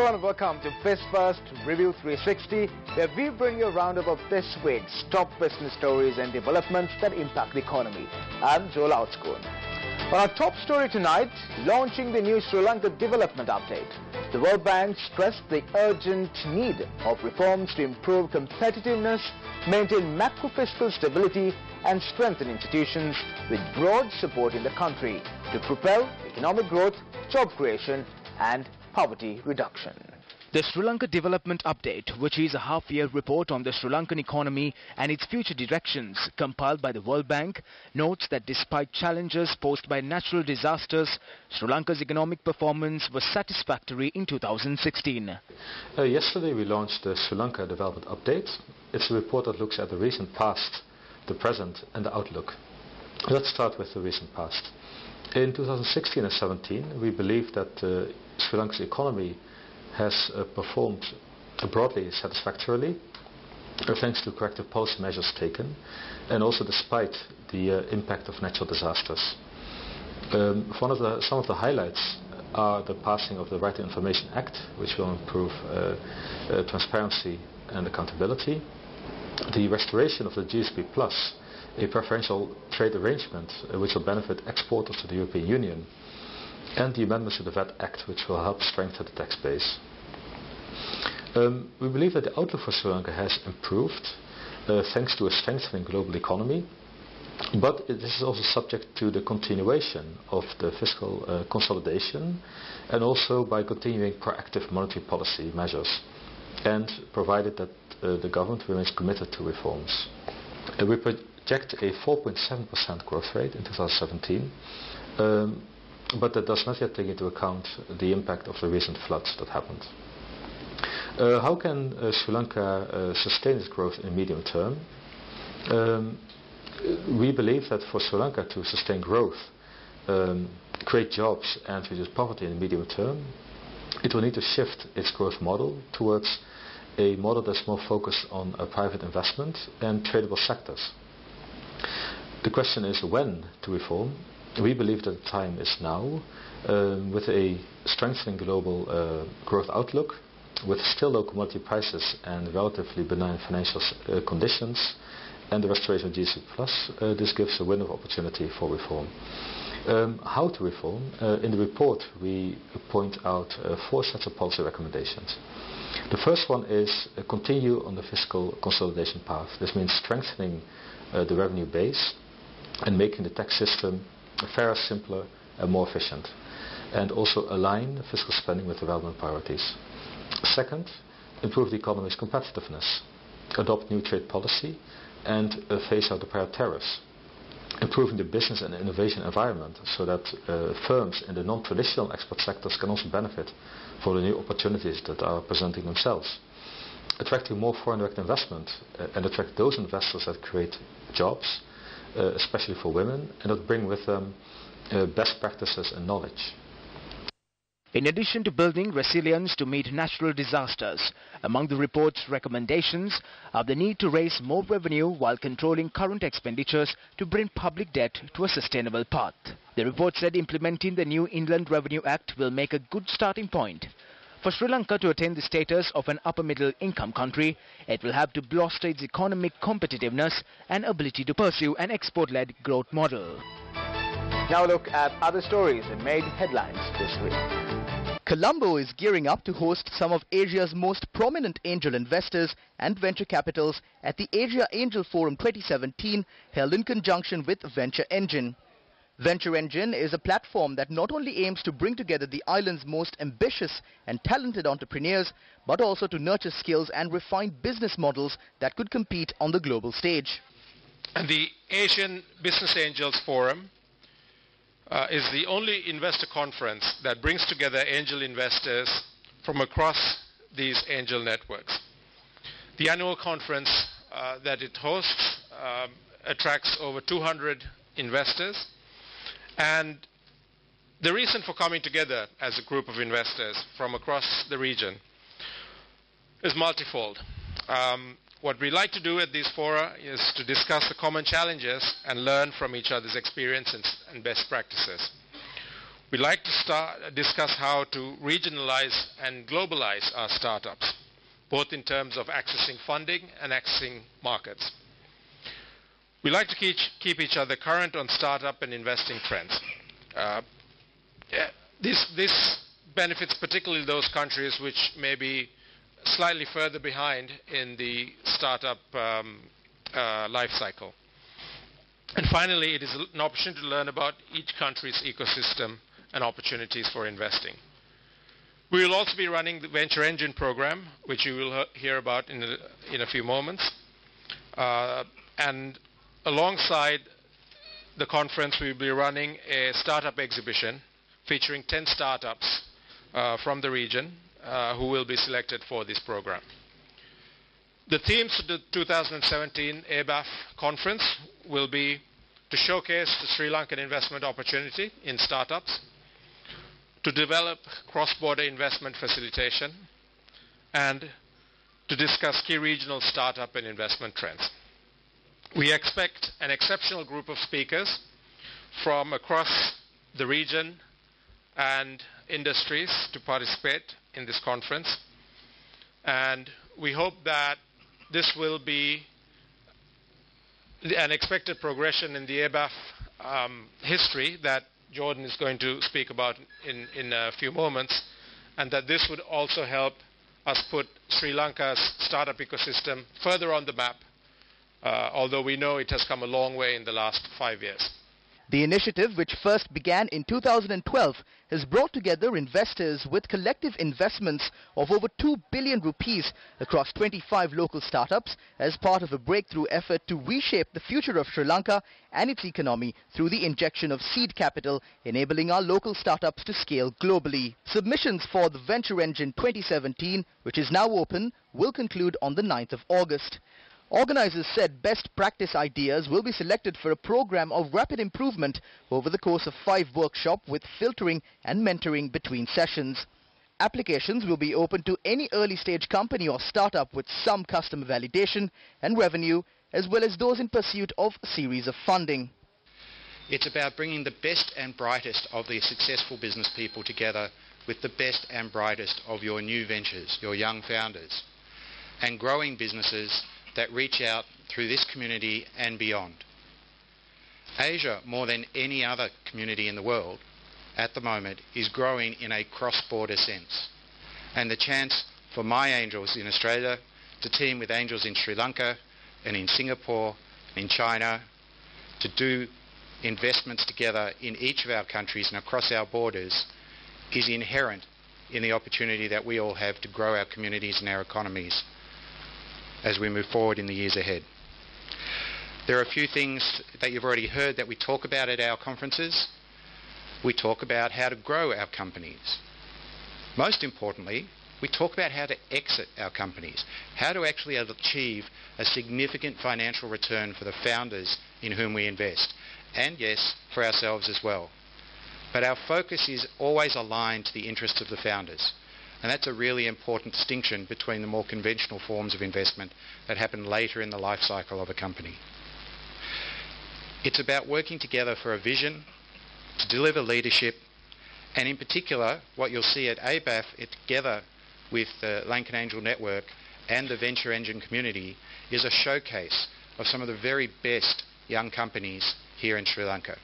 Hello and welcome to Biz First Review 360, where we bring you a roundup of this week's top business stories and developments that impact the economy. I'm Joel Outscoon. On our top story tonight, launching the new Sri Lanka Development Update. The World Bank stressed the urgent need of reforms to improve competitiveness, maintain macro-fiscal stability and strengthen institutions with broad support in the country to propel economic growth, job creation and poverty reduction. The Sri Lanka Development Update, which is a half-year report on the Sri Lankan economy and its future directions, compiled by the World Bank, notes that despite challenges posed by natural disasters, Sri Lanka's economic performance was satisfactory in 2016. Yesterday we launched the Sri Lanka Development Update. It's a report that looks at the recent past, the present and the outlook. Let's start with the recent past. In 2016 and 17, we believe that Sri Lanka's economy has performed broadly satisfactorily, thanks to corrective policy measures taken, and also despite the impact of natural disasters. Some of the highlights are the passing of the Right to Information Act, which will improve transparency and accountability, the restoration of the GSP Plus, a preferential trade arrangement which will benefit exporters to the European Union, and the amendments to the VAT Act, which will help strengthen the tax base. We believe that the outlook for Sri Lanka has improved thanks to a strengthening global economy, but this is also subject to the continuation of the fiscal consolidation and also by continuing proactive monetary policy measures, and provided that the government remains committed to reforms. We project a 4.7% growth rate in 2017, but that does not yet take into account the impact of the recent floods that happened. How can Sri Lanka sustain its growth in the medium term? We believe that for Sri Lanka to sustain growth, create jobs and reduce poverty in the medium term, it will need to shift its growth model towards a model that's more focused on private investment and tradable sectors. The question is when to reform. We believe that the time is now, with a strengthening global growth outlook, with still low commodity prices and relatively benign financial conditions, and the restoration of GSP Plus. This gives a window of opportunity for reform. How to reform? In the report we point out 4 sets of policy recommendations. The first one is continue on the fiscal consolidation path. This means strengthening the revenue base and making the tax system fairer, simpler and more efficient, and also align fiscal spending with development priorities. Second, improve the economy's competitiveness, adopt new trade policy and phase out the prior tariffs, improving the business and innovation environment so that firms in the non-traditional export sectors can also benefit from the new opportunities that are presenting themselves, attracting more foreign direct investment and attract those investors that create jobs, especially for women, and that bring with them best practices and knowledge. In addition to building resilience to meet natural disasters, among the report's recommendations are the need to raise more revenue while controlling current expenditures to bring public debt to a sustainable path. The report said implementing the new Inland Revenue Act will make a good starting point. For Sri Lanka to attain the status of an upper-middle income country, it will have to bolster its economic competitiveness and ability to pursue an export-led growth model. Now look at other stories that made headlines this week. Colombo is gearing up to host some of Asia's most prominent angel investors and venture capitals at the Asia Angel Forum 2017, held in conjunction with Venture Engine. Venture Engine is a platform that not only aims to bring together the island's most ambitious and talented entrepreneurs, but also to nurture skills and refine business models that could compete on the global stage. And the Asian Business Angels Forum is the only investor conference that brings together angel investors from across these angel networks. The annual conference that it hosts attracts over 200 investors, and the reason for coming together as a group of investors from across the region is multifold. What we like to do at these fora is to discuss the common challenges and learn from each other's experiences and best practices. We'd like to discuss how to regionalize and globalize our startups, both in terms of accessing funding and accessing markets. We like to keep each other current on startup and investing trends. This benefits particularly those countries which may be slightly further behind in the startup life cycle. And finally, it is an opportunity to learn about each country's ecosystem and opportunities for investing. We will also be running the Venture Engine program, which you will hear about in a few moments. And alongside the conference, we will be running a startup exhibition featuring 10 startups from the region who will be selected for this program. The themes of the 2017 ABAF conference will be to showcase the Sri Lankan investment opportunity in startups, to develop cross-border investment facilitation, and to discuss key regional startup and investment trends. We expect an exceptional group of speakers from across the region and industries to participate in this conference, and we hope that this will be an expected progression in the ABAF history that Jordan is going to speak about in a few moments, and that this would also help us put Sri Lanka's startup ecosystem further on the map, although we know it has come a long way in the last 5 years. The initiative, which first began in 2012, has brought together investors with collective investments of over 2 billion rupees across 25 local startups as part of a breakthrough effort to reshape the future of Sri Lanka and its economy through the injection of seed capital, enabling our local startups to scale globally. Submissions for the Venture Engine 2017, which is now open, will conclude on the 9th of August. Organizers said best practice ideas will be selected for a program of rapid improvement over the course of 5 workshops with filtering and mentoring between sessions. Applications will be open to any early stage company or startup with some customer validation and revenue, as well as those in pursuit of a series of funding. It's about bringing the best and brightest of the successful business people together with the best and brightest of your new ventures, your young founders, and growing businesses that reach out through this community and beyond. Asia, more than any other community in the world at the moment, is growing in a cross-border sense. And the chance for my angels in Australia to team with angels in Sri Lanka and in Singapore, in China, to do investments together in each of our countries and across our borders is inherent in the opportunity that we all have to grow our communities and our economies as we move forward in the years ahead. There are a few things that you've already heard that we talk about at our conferences. We talk about how to grow our companies. Most importantly, we talk about how to exit our companies, how to actually achieve a significant financial return for the founders in whom we invest, and yes, for ourselves as well. But our focus is always aligned to the interests of the founders. And that's a really important distinction between the more conventional forms of investment that happen later in the life cycle of a company. It's about working together for a vision, to deliver leadership, and in particular, what you'll see at ABAF, together with the Lankan Angel Network and the Venture Engine community, is a showcase of some of the very best young companies here in Sri Lanka.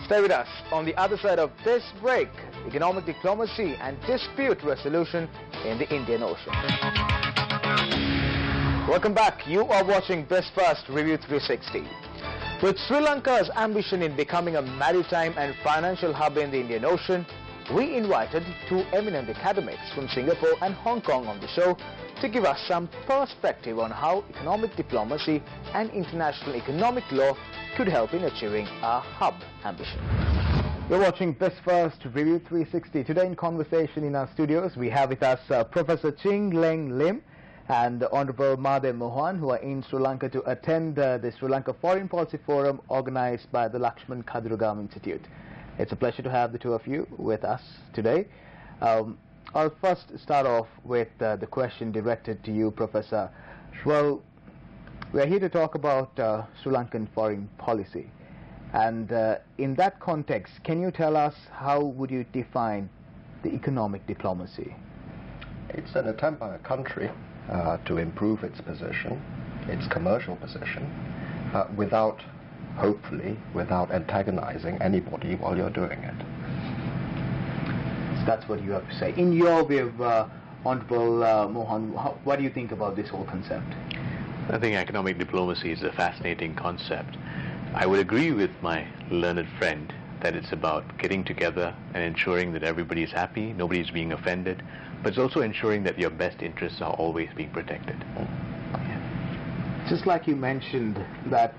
Stay with us. On the other side of this break, economic diplomacy and dispute resolution in the Indian Ocean. Welcome back. You are watching BizFirst Review 360. With Sri Lanka's ambition in becoming a maritime and financial hub in the Indian Ocean, we invited 2 eminent academics from Singapore and Hong Kong on the show to give us some perspective on how economic diplomacy and international economic law could help in achieving our hub ambition. You're watching BizFirst Review 360. Today in conversation in our studios, we have with us Professor Ching Leng Lim and Honorable Mahadev Mohan, who are in Sri Lanka to attend the Sri Lanka Foreign Policy Forum organized by the Lakshman Kaduragam Institute. It's a pleasure to have the two of you with us today. I'll first start off with the question directed to you, Professor. Well, we're here to talk about Sri Lankan foreign policy. And in that context, can you tell us how would you define the economic diplomacy? It's an attempt by a country to improve its position, its commercial position, hopefully, without antagonizing anybody while you're doing it. So that's what you have to say. In your view, Honorable Mohan, what do you think about this whole concept? I think economic diplomacy is a fascinating concept. I would agree with my learned friend that it's about getting together and ensuring that everybody is happy, nobody's being offended, but it's also ensuring that your best interests are always being protected. Just like you mentioned that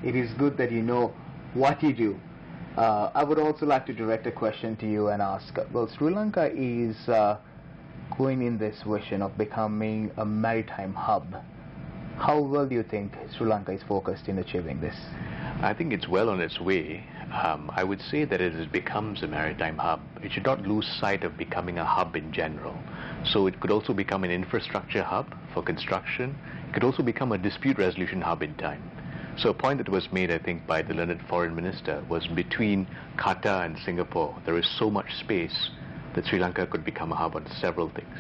it is good that you know what you do, I would also like to direct a question to you and ask, well, Sri Lanka is going in this vision of becoming a maritime hub. How well do you think Sri Lanka is focused in achieving this? I think it's well on its way. I would say that as it becomes a maritime hub, it should not lose sight of becoming a hub in general. So it could also become an infrastructure hub for construction. It could also become a dispute resolution hub in time. So a point that was made, I think, by the learned foreign minister was between Qatar and Singapore, there is so much space that Sri Lanka could become a hub on several things.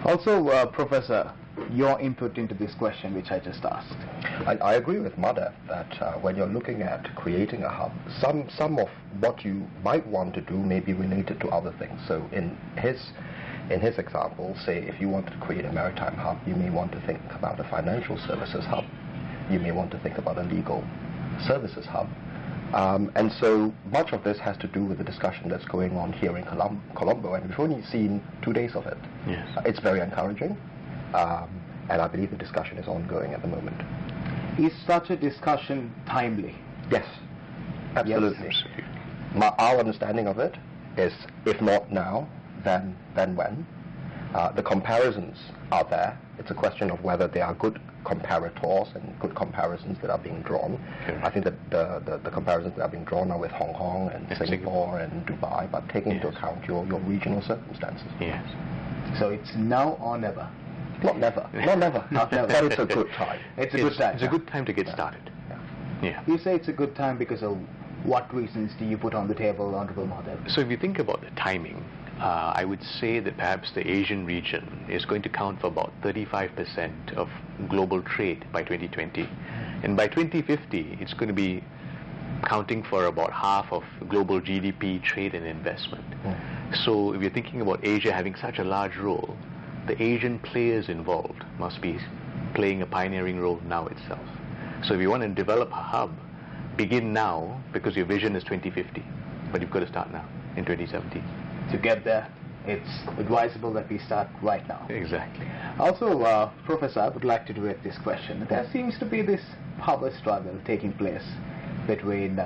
Also, Professor, your input into this question which I just asked. I agree with Madhav that when you're looking at creating a hub, some of what you might want to do may be related to other things. So in his example, say if you wanted to create a maritime hub, you may want to think about a financial services hub. You may want to think about a legal services hub. And so much of this has to do with the discussion that's going on here in Colombo, and we've only seen 2 days of it. Yes. It's very encouraging. And I believe the discussion is ongoing at the moment. Is such a discussion timely? Yes, absolutely. Yes, absolutely. Our understanding of it is, if not now, then when. The comparisons are there. It's a question of whether they are good comparators and good comparisons that are being drawn. Sure. I think that the comparisons that are being drawn are with Hong Kong and Singapore and Dubai, but taking into account your regional circumstances. Yes. So it's now or never? Not never. Not never. Not never. But it's a good time. It's a good time. It's a good time to get started. Yeah. You say it's a good time because of what reasons do you put on the table, Honorable Madhav? So if you think about the timing, I would say that perhaps the Asian region is going to count for about 35% of global trade by 2020. And by 2050, it's going to be counting for about half of global GDP, trade and investment. So if you're thinking about Asia having such a large role, the Asian players involved must be playing a pioneering role now itself. So if you want to develop a hub, begin now, because your vision is 2050, but you've got to start now, in 2017. To get there, it's advisable that we start right now. Exactly. Also, Professor, I would like to direct this question. There seems to be this power struggle taking place between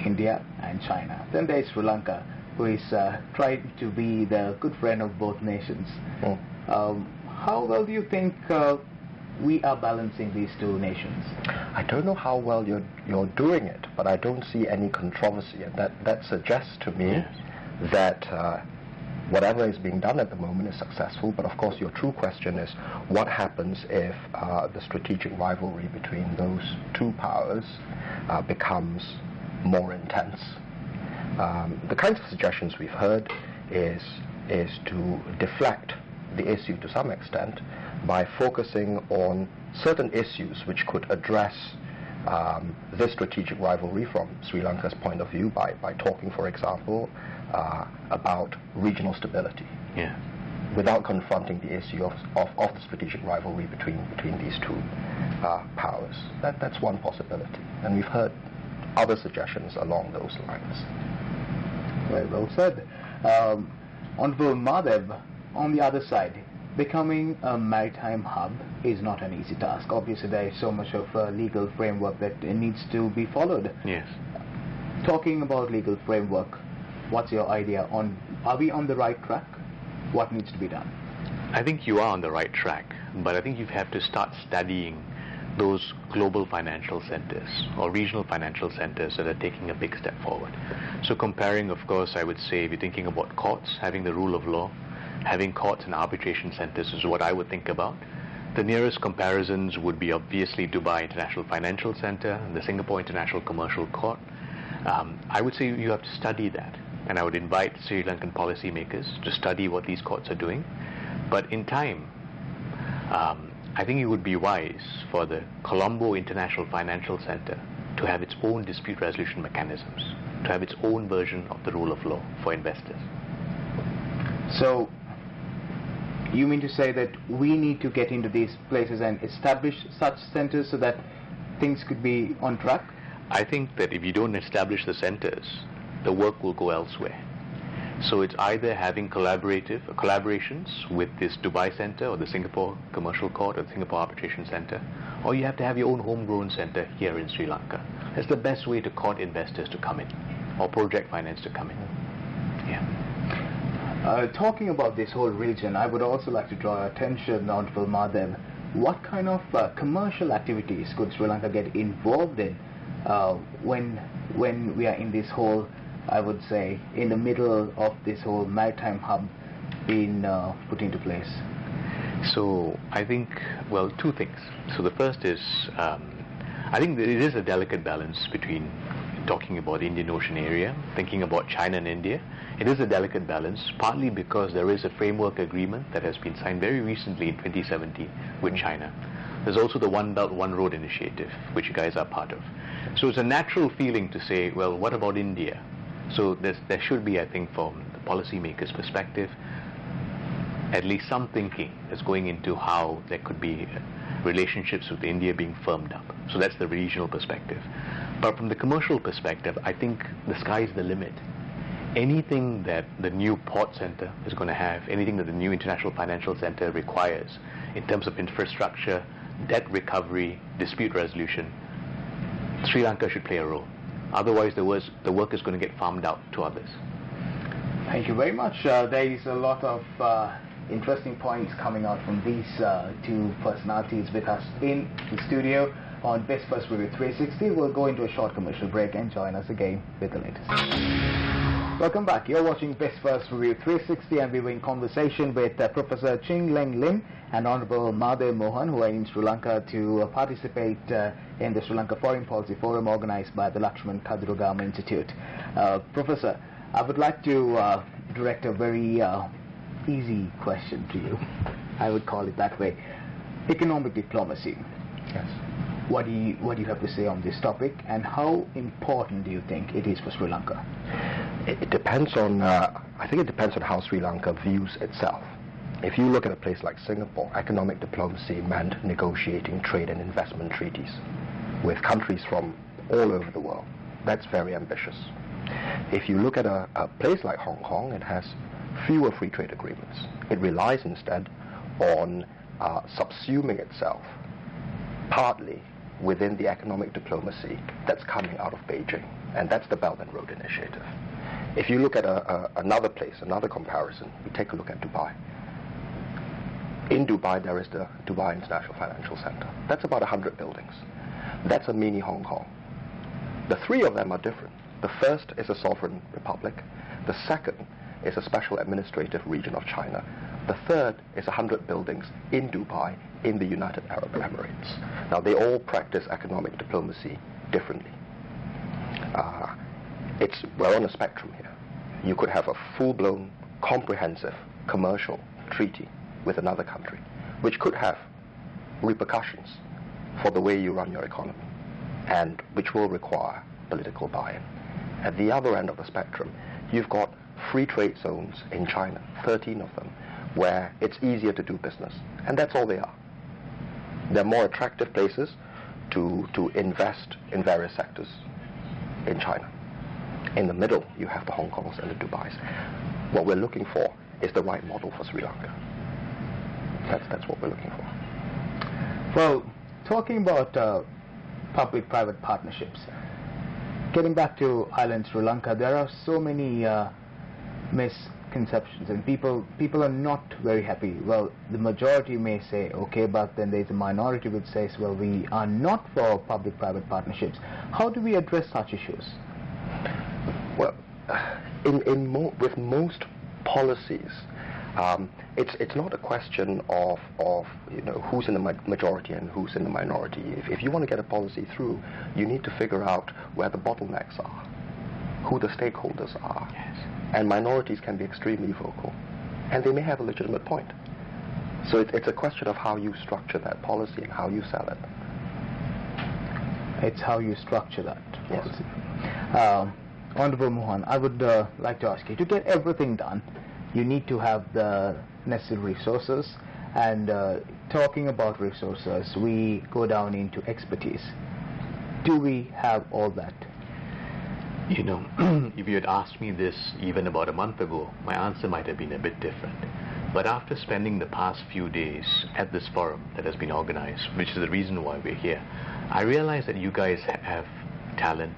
India and China. Then there is Sri Lanka, who is trying to be the good friend of both nations. How well do you think we are balancing these two nations? I don't know how well you're doing it, but I don't see any controversy, and that suggests to me that whatever is being done at the moment is successful. But of course, your true question is what happens if the strategic rivalry between those two powers becomes more intense. The kinds of suggestions we've heard is to deflect the issue to some extent by focusing on certain issues which could address this strategic rivalry from Sri Lanka's point of view by talking, for example, about regional stability. Yeah. Without confronting the issue of the strategic rivalry between these two powers. That's one possibility. And we've heard other suggestions along those lines. Very well said. Honorable Madhav, on the other side, becoming a maritime hub is not an easy task. Obviously, there is so much of a legal framework that needs to be followed. Yes. Talking about legal framework, what's your idea on, are we on the right track? What needs to be done? I think you are on the right track, but I think you have to start studying those global financial centers or regional financial centers that are taking a big step forward. So comparing, of course, I would say if you're thinking about courts, having the rule of law, having courts and arbitration centers is what I would think about. The nearest comparisons would be obviously Dubai International Financial Center and the Singapore International Commercial Court. I would say you have to study that, and I would invite Sri Lankan policymakers to study what these courts are doing. But in time, I think it would be wise for the Colombo International Financial Center to have its own dispute resolution mechanisms, to have its own version of the rule of law for investors. So, you mean to say that we need to get into these places and establish such centers so that things could be on track? I think that if you don't establish the centers, the work will go elsewhere. So it's either having collaborations with this Dubai Center or the Singapore Commercial Court or the Singapore Arbitration Center, or you have to have your own homegrown center here in Sri Lanka. That's the best way to court investors to come in, or project finance to come in. Yeah. Talking about this whole region, I would also like to draw attention, Honorable Madhav. What kind of commercial activities could Sri Lanka get involved in when we are in this whole, I would say, in the middle of this whole maritime hub being put into place? So I think, well, two things. So the first is, I think there is a delicate balance between talking about the Indian Ocean area, thinking about China and India. It is a delicate balance, partly because there is a framework agreement that has been signed very recently in 2017 with China. There's also the One Belt, One Road initiative, which you guys are part of. So it's a natural feeling to say, well, what about India? So there should be, I think, from the policymakers' perspective, at least some thinking that's going into how there could be relationships with India being firmed up. So that's the regional perspective. But from the commercial perspective, I think the sky's the limit. Anything that the new port center is going to have, anything that the new international financial center requires in terms of infrastructure, debt recovery, dispute resolution, Sri Lanka should play a role. Otherwise, the work is going to get farmed out to others. Thank you very much. There is a lot of interesting points coming out from these two personalities with us in the studio on Best First Review 360. We'll go into a short commercial break and join us again with the latest. Welcome back. You're watching Best First Review 360, and we're in conversation with Professor Ching Leng Lim and Honorable Madhav Mohan, who are in Sri Lanka to participate in the Sri Lanka Foreign Policy Forum organized by the Lakshman Kadurugama Institute. Professor, I would like to direct a very easy question to you. I would call it that way. Economic diplomacy. Yes. What do you have to say on this topic, and how important do you think it is for Sri Lanka? It depends on, I think it depends on how Sri Lanka views itself. If you look at a place like Singapore, economic diplomacy meant negotiating trade and investment treaties with countries from all over the world. That's very ambitious. If you look at a place like Hong Kong, it has fewer free trade agreements. It relies instead on subsuming itself partly within the economic diplomacy that's coming out of Beijing, and that's the Belt and Road Initiative. If you look at another place, another comparison, we take a look at Dubai. In Dubai, there is the Dubai International Financial Center. That's about 100 buildings. That's a mini Hong Kong. The three of them are different. The first is a sovereign republic. The second is a special administrative region of China. The third is 100 buildings in Dubai, in the United Arab Emirates. Now, they all practice economic diplomacy differently. We're on a spectrum here. You could have a full-blown, comprehensive commercial treaty with another country, which could have repercussions for the way you run your economy, and which will require political buy-in. At the other end of the spectrum, you've got free trade zones in China, 13 of them, where it's easier to do business, and that's all they are. They're more attractive places to invest in various sectors in China. In the middle, you have the Hong Kongs and the Dubais. What we're looking for is the right model for Sri Lanka. That's what we're looking for. Well, talking about public-private partnerships, getting back to island Sri Lanka, there are so many misconceptions, and people are not very happy. Well, the majority may say okay, but then there's a minority which says, well, we are not for public-private partnerships. How do we address such issues? Well, with most policies, It's not a question of who's in the majority and who's in the minority. If you want to get a policy through, you need to figure out where the bottlenecks are, who the stakeholders are. Yes. And minorities can be extremely vocal, and they may have a legitimate point. So it's a question of how you structure that policy and how you sell it. It's how you structure that policy. Yes. Honorable Mohan, I would like to ask you, to get everything done, you need to have the necessary resources, and talking about resources, we go down into expertise. Do we have all that? You know, if you had asked me this even about a month ago, my answer might have been a bit different. But after spending the past few days at this forum that has been organized, which is the reason why we're here, I realize that you guys have talent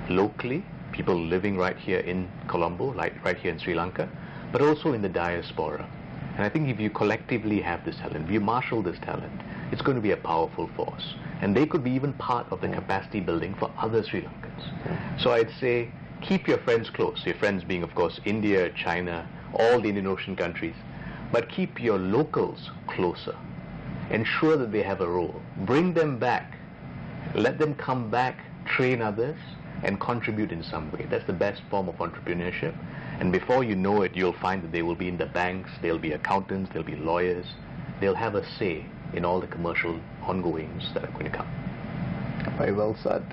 locally, people living right here in Colombo, like right here in Sri Lanka, but also in the diaspora. And I think if you collectively have this talent, if you marshal this talent, it's going to be a powerful force. And they could be even part of the capacity building for other Sri Lankans. So I'd say keep your friends close, your friends being, of course, India, China, all the Indian Ocean countries, but keep your locals closer. Ensure that they have a role. Bring them back. Let them come back, train others, and contribute in some way. That's the best form of entrepreneurship. And before you know it, you'll find that they will be in the banks, they'll be accountants, they'll be lawyers. They'll have a say in all the commercial ongoings that are going to come. Very well said.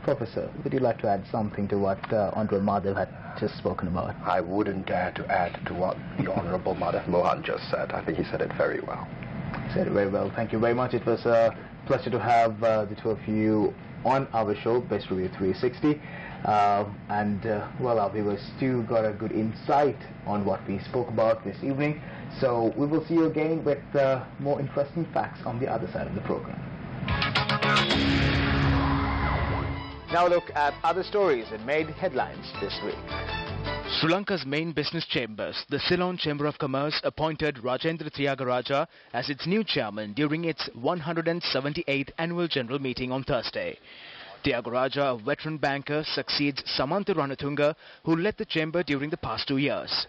Professor, would you like to add something to what Honorable Madhav had just spoken about? I wouldn't dare to add to what the Honorable Madhav Mohan just said. I think he said it very well. He said it very well. Thank you very much. It was a pleasure to have the two of you on our show, Best Review 360. Well, our viewers too got a good insight on what we spoke about this evening. So we will see you again with more interesting facts on the other side of the program. Now look at other stories that made headlines this week. Sri Lanka's main business chambers, the Ceylon Chamber of Commerce, appointed Rajendra Thiagaraja as its new chairman during its 178th annual general meeting on Thursday. Thiagaraja, a veteran banker, succeeds Samantha Ranatunga, who led the chamber during the past 2 years.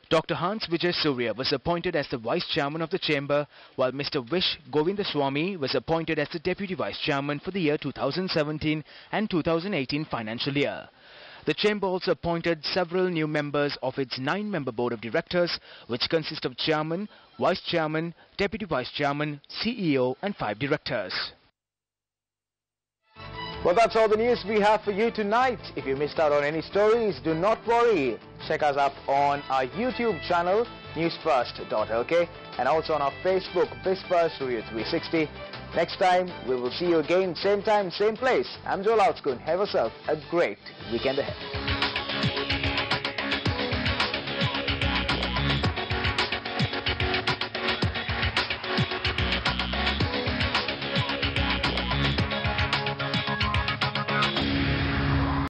Dr. Hans Vijay Surya was appointed as the vice chairman of the chamber, while Mr. Vish Govindaswamy was appointed as the deputy vice chairman for the year 2017 and 2018 financial year. The chamber also appointed several new members of its 9-member board of directors, which consist of chairman, vice chairman, deputy vice chairman, CEO and 5 directors. Well, that's all the news we have for you tonight. If you missed out on any stories, do not worry. Check us up on our YouTube channel, newsfirst.lk, and also on our Facebook, BizFirst Review 360. Next time, we will see you again, same time, same place. I'm Joel Outscoon. Have yourself a great weekend ahead.